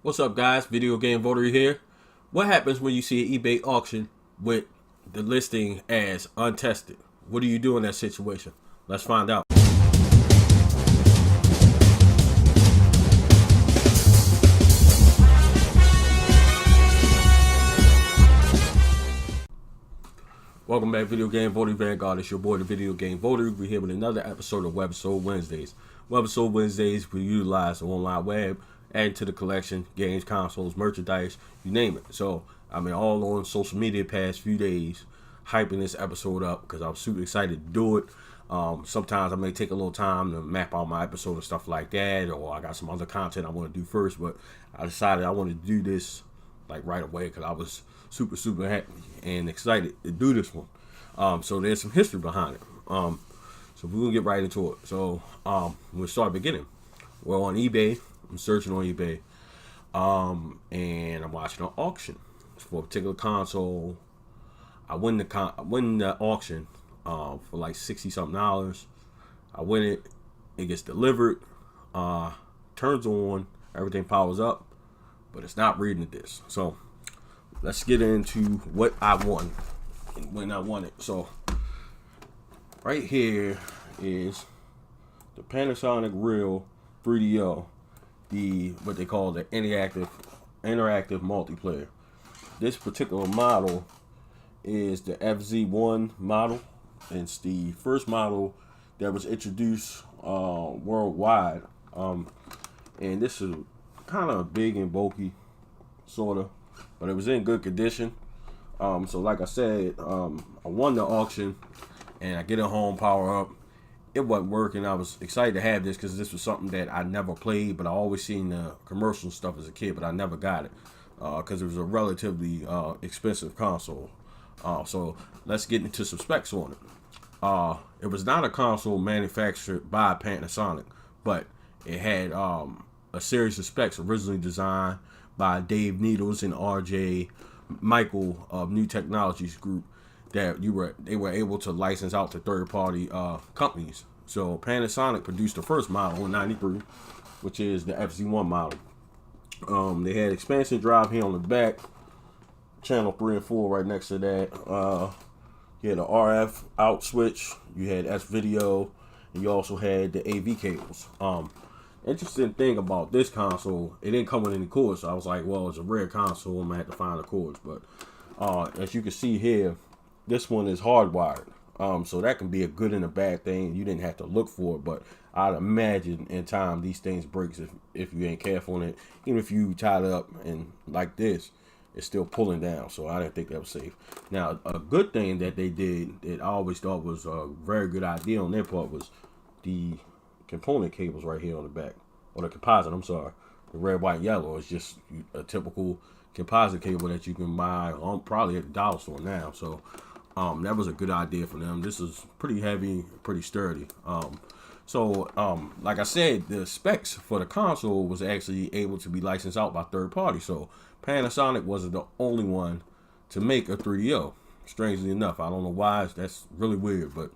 What's up, guys? Video Game Voter here. What happens when you see an eBay auction with the listing as untested? What do you do in that situation? Let's find out. Welcome back, Video Game Voter Vanguard. It's your boy, the Video Game Voter. We're here with another episode of Webisode Wednesdays. Webisode Wednesdays, we utilize the online web, add to the collection, games, consoles, merchandise, you name it. So, all on social media the past few days, hyping this episode up because I'm super excited to do it. Sometimes I may take a little time to map out my episode and stuff like that, or I got some other content I want to do first, but I decided I wanted to do this like right away because I was super happy and excited to do this one. So there's some history behind it. So we're gonna get right into it. So we'll start beginning. We're on eBay. I'm searching on eBay, and I'm watching an auction for a particular console. I win the auction for like $60 something. I win it. It gets delivered. Turns on. Everything powers up, but it's not reading the disc. So let's get into what I won and when I won it. So right here is the Panasonic Real 3DO, what they call the interactive multiplayer. This particular model is the FZ1 model. It's the first model that was introduced worldwide. And this is kind of big and bulky, sort of, but it was in good condition. So like I said, I won the auction and I get it home, power up. It wasn't working. I was excited to have this because this was something that I never played, but I always seen the commercial stuff as a kid, but I never got it because it was a relatively expensive console. So let's get into some specs on it. It was not a console manufactured by Panasonic, but it had a series of specs originally designed by Dave Needles and RJ Michael of New Technologies Group that they were able to license out to third-party companies. So Panasonic produced the first model in '93, which is the FZ1 model. They had expansion drive here on the back, channel 3 and 4 right next to that. You had the RF out switch, you had S-video, and you also had the AV cables. Interesting thing about this console, it didn't come with any cords, so I was like, well, it's a rare console, I'm gonna have to find the cords. But as you can see here, this one is hardwired, so that can be a good and a bad thing. You didn't have to look for it, but I'd imagine in time these things breaks if you ain't careful on it. Even if you tie it up and like this, it's still pulling down, so I didn't think that was safe. Now, a good thing that they did that I always thought was a very good idea on their part was the component cables right here on the back, or the composite, I'm sorry. The red, white, yellow is just a typical composite cable that you can buy probably at the dollar store now. So that was a good idea for them. This is pretty heavy, pretty sturdy. Like I said, the specs for the console was actually able to be licensed out by third party. So Panasonic wasn't the only one to make a 3DO. Strangely enough, I don't know why. That's really weird, but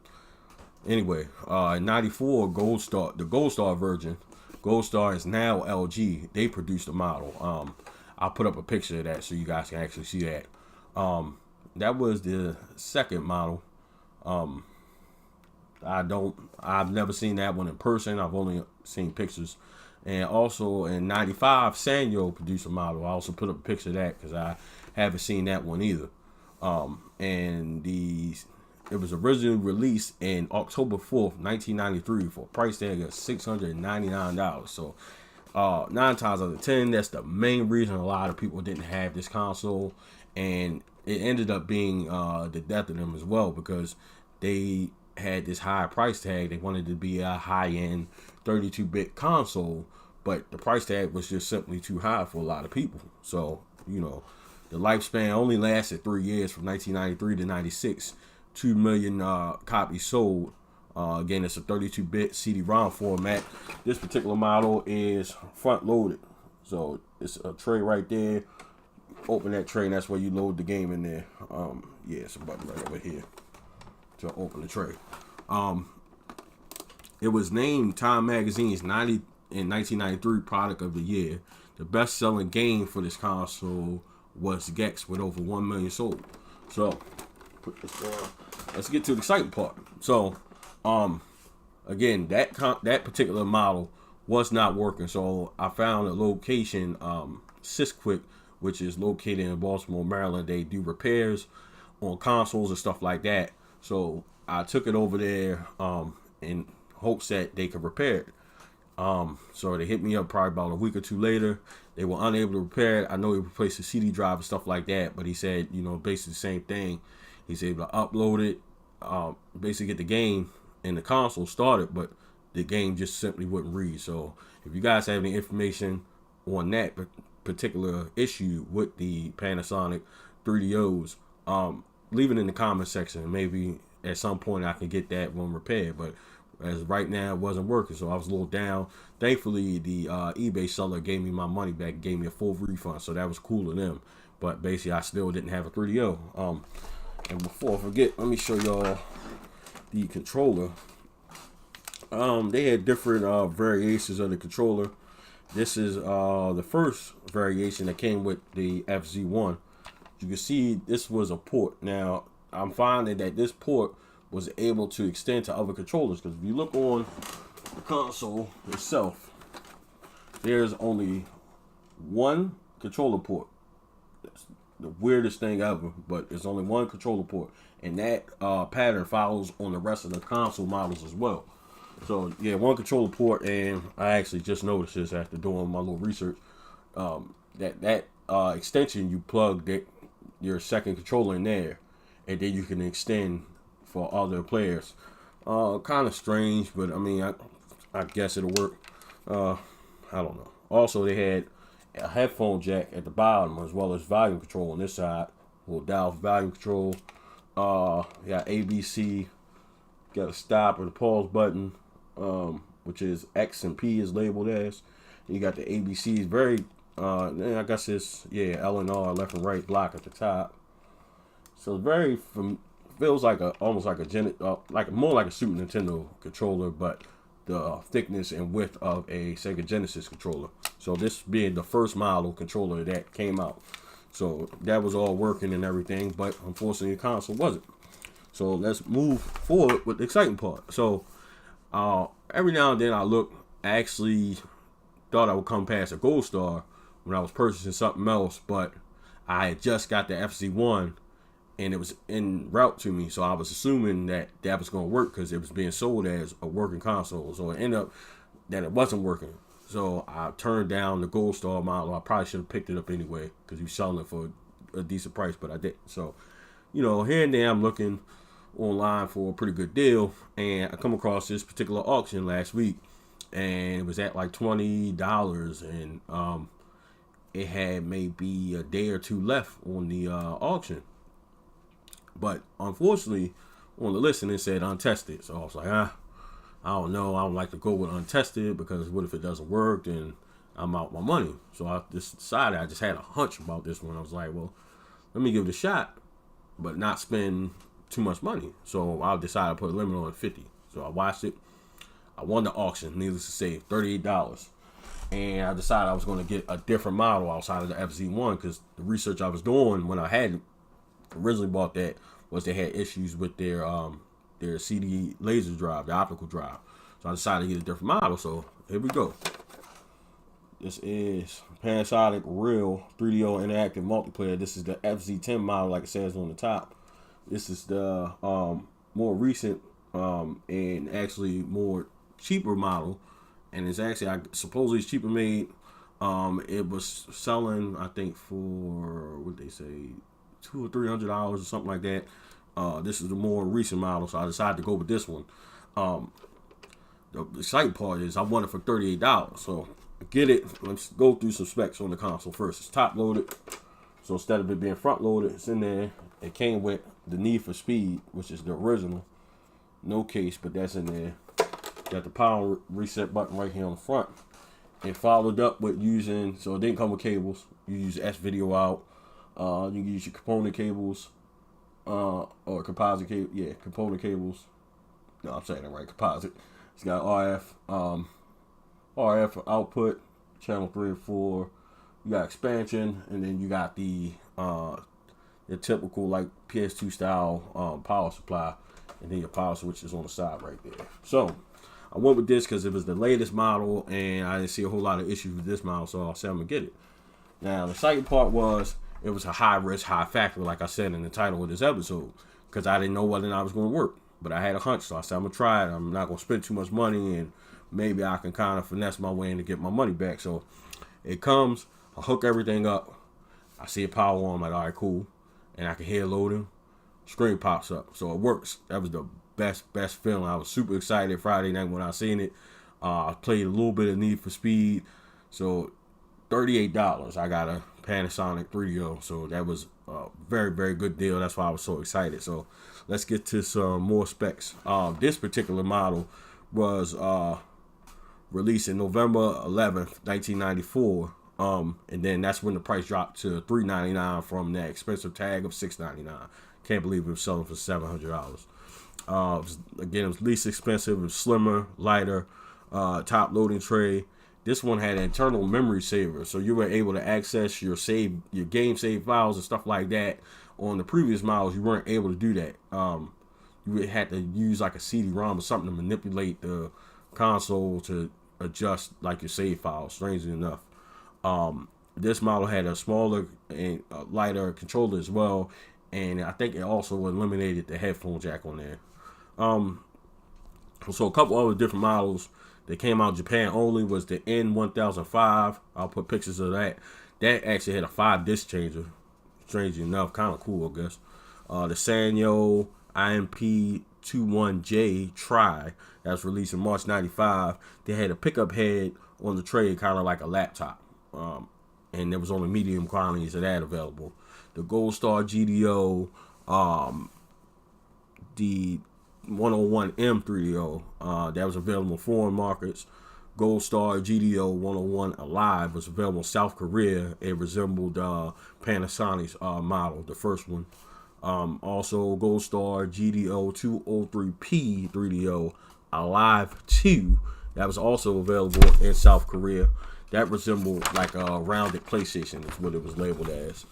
anyway, in '94, the Gold Star version, Gold Star is now LG. They produced the model. I'll put up a picture of that so you guys can actually see that. That was the second model. I've never seen that one in person. I've only seen pictures. And also in '95, Sanyo produced a model. I also put up a picture of that because I haven't seen that one either. It was originally released in October 4th, 1993 for a price tag of $699. So 9 times out of 10, that's the main reason a lot of people didn't have this console. And it ended up being the death of them as well, because they had this high price tag. They wanted to be a high-end 32-bit console, but the price tag was just simply too high for a lot of people. So, the lifespan only lasted 3 years, from 1993 to '96. 2 million copies sold. Again, it's a 32-bit CD-ROM format. This particular model is front-loaded, so it's a tray right there. Open that tray, and that's where you load the game in there. It's a button right over here to open the tray. It was named Time Magazine's 1993 Product of the Year. the best-selling game for this console was Gex with over 1 million sold. So, put this down. Let's get to the exciting part. So, again, that particular model was not working. So I found a location, Sysquick, which is located in Baltimore, Maryland. They do repairs on consoles and stuff like that. So I took it over there in hopes that they could repair it. So they hit me up probably about a week or two later. They were unable to repair it. I know he replaced the CD drive and stuff like that, but he said, you know, basically the same thing. He's able to upload it, basically get the game and the console started, but the game just simply wouldn't read. So if you guys have any information on that particular issue with the Panasonic 3DOs, leave it in the comment section. Maybe at some point I can get that one repaired, but as right now it wasn't working, so I was a little down. Thankfully, the eBay seller gave me my money back, gave me a full refund, so that was cool of them. But basically, I still didn't have a 3DO. And before I forget, let me show y'all the controller. They had different variations of the controller. This is the first variation that came with the FZ1. You can see this was a port. Now, I'm finding that this port was able to extend to other controllers, because if you look on the console itself, there's only one controller port. That's the weirdest thing ever, but there's only one controller port, and that pattern follows on the rest of the console models as well. So yeah, one controller port, and I actually just noticed this after doing my little research. That extension, you plug your second controller in there, and then you can extend for other players. Kind of strange, but I mean, I guess it'll work. I don't know. Also, they had a headphone jack at the bottom, as well as volume control on this side. We'll dial volume control. Yeah, ABC. Got a stop or the pause button, which is X and P is labeled as. And you got the ABCs. Very, I guess it's L and R, left and right block at the top. So very feels like almost like a more like a Super Nintendo controller, but the thickness and width of a Sega Genesis controller. So this being the first model controller that came out, so that was all working and everything, but unfortunately the console wasn't. So let's move forward with the exciting part. So every now and then I actually thought I would come past a gold star when I was purchasing something else, but I had just got the FZ1 and it was en route to me, so I was assuming that was going to work because it was being sold as a working console. So it ended up that it wasn't working. So I turned down the Gold Star model. I probably should have picked it up anyway because he was selling it for a decent price, but I didn't. So, you know, here and there I'm looking online for a pretty good deal, and I come across this particular auction last week, and it was at like $20, and it had maybe a day or two left on the auction. But unfortunately, on the listing it said untested. So I was like, I don't know. I don't like to go with untested because what if it doesn't work? Then I'm out my money. So I just decided, I just had a hunch about this one. I was like, well, let me give it a shot, but not spend too much money. So I decided to put a limit on 50. So I watched it. I won the auction, needless to say, $38. And I decided I was going to get a different model outside of the FZ1 because the research I was doing when I had originally bought that was they had issues with their CD laser drive, the optical drive. So I decided to get a different model. So here we go. This is Panasonic Real 3DO Interactive Multiplayer. This is the FZ10 model, like it says on the top. This is the more recent and actually more cheaper model, and it's actually supposedly it's cheaper made. It was selling, I think, for what they say, $200 or $300 or something like that. This is the more recent model, so I decided to go with this one. The exciting part is I won it for $38, so get it. Let's go through some specs on the console first. It's top loaded, so instead of it being front loaded, it's in there. It came with the Need for Speed, which is the original, no case, but that's in there. Got the power reset button right here on the front. It followed up with using, so it didn't come with cables. You use S-Video out. You can use your component cables, or composite cable. Yeah, component cables. No, I'm saying it right. Composite. It's got RF output, channel 3 and 4. You got expansion, and then you got the typical like PS2 style power supply, and then your power switch is on the side right there. So I went with this because it was the latest model, and I didn't see a whole lot of issues with this model, so I said I'm gonna get it. Now the second part was it was a high risk, high factor, like I said in the title of this episode, because I didn't know whether or not it was going to work, but I had a hunch, so I said I'm gonna try it. I'm not gonna spend too much money, and maybe I can kind of finesse my way in to get my money back. So it comes, I hook everything up, I see it power on, I'm like, all right, cool, and I can hear loading, screen pops up, so it works. That was the best feeling. I was super excited Friday night when I seen it. I played a little bit of Need for Speed, so $38. I got a Panasonic 3DO, so that was a very, very good deal. That's why I was so excited. So let's get to some more specs. This particular model was released in November 11th, 1994. And then that's when the price dropped to $399 from that expensive tag of $699. Can't believe it was selling for $700. Again, it was least expensive, it was slimmer, lighter, top loading tray. This one had an internal memory saver, so you were able to access your game save files and stuff like that. On the previous models, you weren't able to do that. You had to use like a CD-ROM or something to manipulate the console to adjust like your save files. Strangely enough, this model had a smaller and lighter controller as well, and I think it also eliminated the headphone jack on there. So a couple other different models that came out in Japan only was the N1005. I'll put pictures of that. That actually had a 5-disc changer. Strangely enough, kind of cool, I guess. The Sanyo IMP21J Tri that was released in March '95. They had a pickup head on the tray, kind of like a laptop, and there was only medium quantities of that available. The Gold Star GDO, the 101M 3DO, that was available in foreign markets. Gold Star GDO 101 Alive was available in South Korea. It resembled Panasonic's model, the first one. Also, Gold Star GDO 203P 3DO Alive 2, that was also available in South Korea. That resembled like a rounded PlayStation, is what it was labeled as.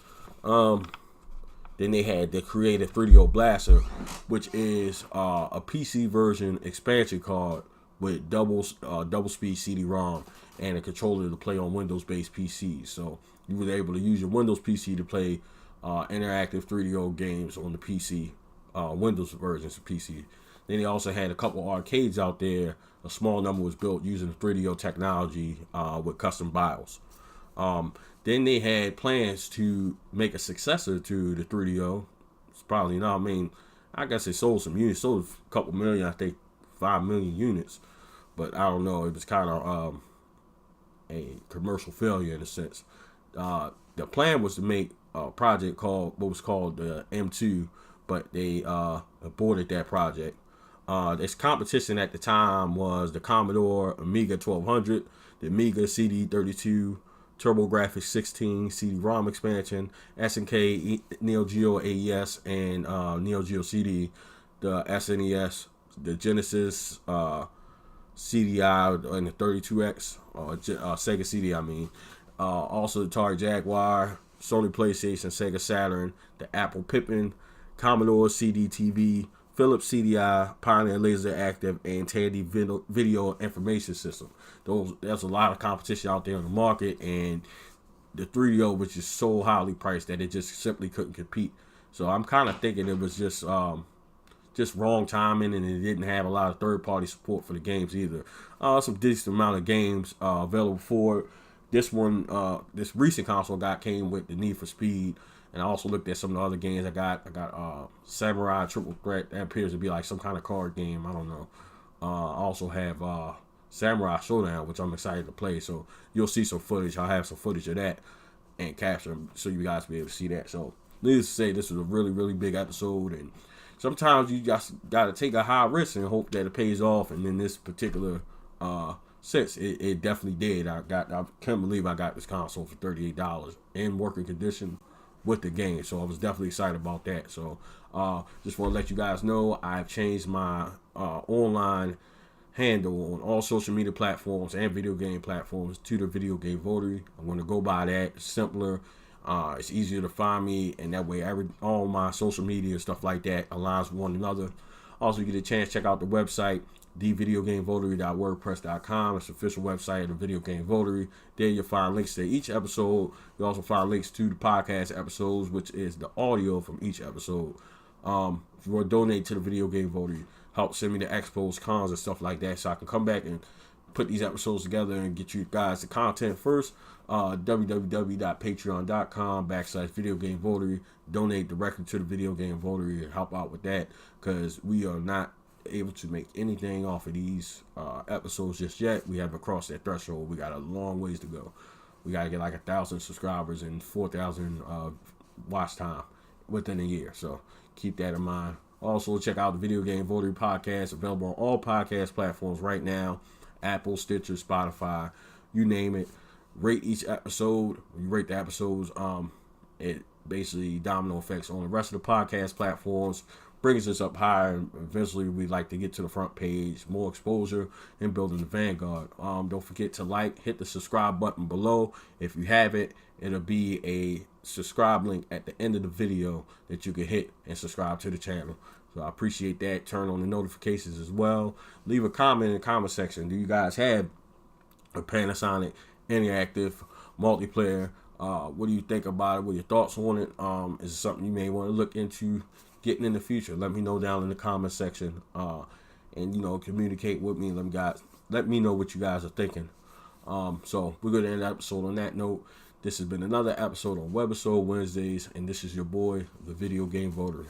Then they had the Creative 3DO Blaster, which is a PC version expansion card with double speed CD-ROM and a controller to play on Windows-based PCs. So you were able to use your Windows PC to play interactive 3DO games on the PC, Windows versions of PC. Then they also had a couple arcades out there. A small number was built using the 3DO technology with custom BIOS. Then they had plans to make a successor to the 3DO. It's probably not. I mean, I guess they sold some units, sold a couple million, I think 5 million units. But I don't know. It was kind of a commercial failure in a sense. The plan was to make a project called what was called the M2, but they aborted that project. Its competition at the time was the Commodore Amiga 1200, the Amiga CD32, TurboGrafx 16 CD-ROM expansion, SNK Neo Geo AES, and Neo Geo CD, the SNES, the Genesis CDI, and the 32X, Sega CD, I mean. Also the Atari Jaguar, Sony PlayStation, Sega Saturn, the Apple Pippin, Commodore CD-TV, Philips CDI, Pioneer Laser Active, and Tandy Video Information System. There's a lot of competition out there in the market, and the 3DO was just so highly priced that it just simply couldn't compete. So I'm kind of thinking it was just wrong timing, and it didn't have a lot of third-party support for the games either. Some decent amount of games available for it. This one, this recent console came with the Need for Speed. And I also looked at some of the other games I got. I got Samurai Triple Threat. That appears to be like some kind of card game. I don't know. I also have Samurai Showdown, which I'm excited to play. So you'll see some footage. I'll have some footage of that and capture them so you guys will be able to see that. So needless to say, this was a really, really big episode. And sometimes you just got to take a high risk and hope that it pays off. And in this particular sense, it definitely did. I can't believe I got this console for $38 in working condition with the game, so I was definitely excited about that. So just want to let you guys know I've changed my online handle on all social media platforms and video game platforms, to the Video Game Votary. I'm going to go by that. It's simpler. It's easier to find me, and that way all my social media and stuff like that aligns with one another. Also, you get a chance to check out the website, thevideogamevotary.wordpress.com. It's the official website of the Video Game Votary. There you'll find links to each episode. You'll also find links to the podcast episodes, which is the audio from each episode. If you want to donate to the Video Game Votary, help send me the expos, cons, and stuff like that, so I can come back and put these episodes together and get you guys the content first. www.patreon.com/Video Game Votary. Donate directly to the Video Game Votary and help out with that, because we are not able to make anything off of these episodes just yet. We haven't crossed that threshold. We got a long ways to go. We got to get like 1,000 subscribers and 4,000 watch time within a year. So keep that in mind. Also, check out the Video Game Votary podcast, available on all podcast platforms right now. Apple, Stitcher, Spotify, you name it. Rate each episode. When you rate the episodes, it basically domino effects on the rest of the podcast platforms, brings us up higher, and eventually we'd like to get to the front page, more exposure, and building the vanguard. Don't forget to hit the subscribe button below. If you have it, it'll be a subscribe link at the end of the video that you can hit and subscribe to the channel. So I appreciate that. Turn on the notifications as well. Leave a comment in the comment section. Do you guys have a Panasonic interactive multiplayer? What do you think about it? What are your thoughts on it? Is it something you may want to look into getting in the future? Let me know down in the comment section, and communicate with me. Let me know what you guys are thinking. So we're gonna end the episode on that note. This has been another episode on Webisode Wednesdays, and this is your boy, the Video Game Votary.